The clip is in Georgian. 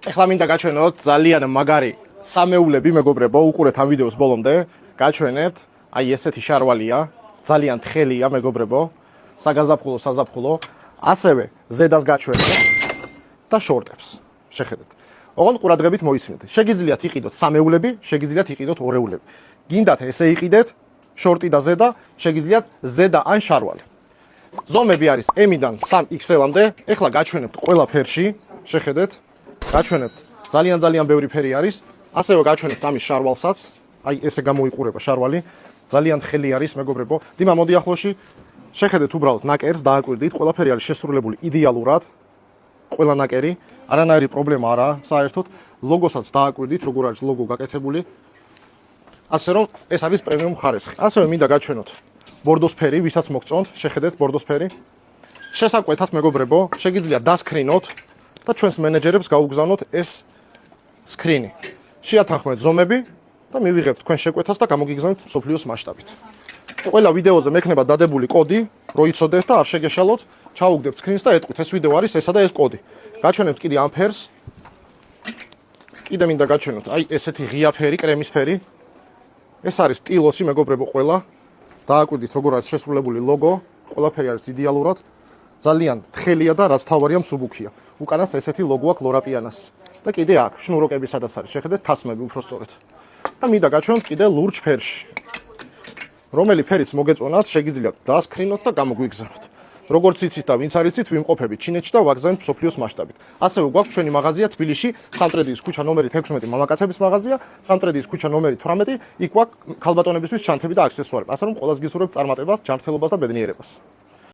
ეხლა მინდა გაჩვენოთ ძალიან მაგარი სამეულები, მეგობრებო, უყურეთ ამ ვიდეოს ბოლომდე, გაჩვენეთ, აი ესეთი შარვალია, ძალიან თხელია, მეგობრებო, საზაფხულო, ასევე ზედას გაჩვენეთ და შორტებს. შეხედეთ. ოღონდ ყურადღებით მოისმინეთ. შეგიძლიათ იყიდოთ სამეულები, შეგიძლიათ იყიდოთ ორეულები. გინდათ ესე იყიდეთ, შორტი და ზედა, შეგიძლიათ ზედა ან შარვალი. ზომები არის M-დან 3XL-მდე. ეხლა გაჩვენებთ ყველა ფერში, შეხედეთ. გაჩვენებთ ძალიან ბევრი ფერი არის. ასევე გაჩვენებთ ამის შარვალსაც. აი ესე გამოიყურება შარვალი. ძალიან თხელი არის, მეგობრებო. დიმა, მოდი ახლოში. შეხედეთ უბრალოდ ნაკერს, დააკვირდით, ყველაფერი არის შესრულებული იდეალურად. ყველა ნაკერი, არანაირი პრობლემა არაა, საერთოდ. ლოგოსაც დააკვირდით, როგორ არის ლოგო გაკეთებული. ასე რომ ეს არის პრემიუმ ხარისხი. ასევე მინდა გაჩვენოთ ბორდოსფერი, ვისაც მოგწონთ, შეხედეთ ბორდოსფერი. შესაკვეთად, მეგობრებო, შეგიძლიათ დასკრინოთ და ჩვენს მენეჯერებს გაუგზავნოთ ეს სკრინი. შეათანხმეთ ზომები და მივიღებთ თქვენ შეკვეთას და გამოგიგზავნით მსოფლიოს მასშტაბით. ყველა ვიდეოზე მექნება დადებული კოდი, რო იცოდეთ და არ შეგეშალოთ, ჩაუგდებთ სკრინს და ეტყვით, ეს ვიდეო არის ესა და ეს კოდი. გაჩვენებთ კიდე ამ ფერს. კიდე მინდა გაჩვენოთ, აი ესეთი ღია ფერი, კრემის ფერი. ეს არის სტილოსი, მეგობრებო, ყველა. დააკვირდით, როგორ არის შესრულებული ლოგო, ყველაფერი არის იდეალურად. ძალიან თხელია და რაც თავარია მსუბუქია. უკანაც ესეთი ლოგო აქვს ლორაპიანას. და კიდე აქ შნუროკები სადაც არის, შეხედეთ, თასმები უფრო სწორედ. და მინდა გაჩვენოთ კიდე ლურჯ ფერში. რომელი ფერიც მოგეწონათ, შეგიძლიათ დასკრინოთ და გამოგვიგზავნოთ. როგორც იცით და ვინც არ იცით, ვიმყოფებით ჩინეთში და ვაგზავნებთ მსოფლიოს მასშტაბით. ასევე გვაქვს ჩვენი მაღაზია თბილისში, სამტრედიის ქუჩა ნომერი 16, მამაკაცების მაღაზია, სამტრედიის ქუჩა ნომერი 18, იქ გვაქვს ქალბატონებისთვის ჩანთები და აქსესუარები. ასე რომ ყველას გისურვებთ წარმატებას, ჯანმრთელობას და ბედნიერებას.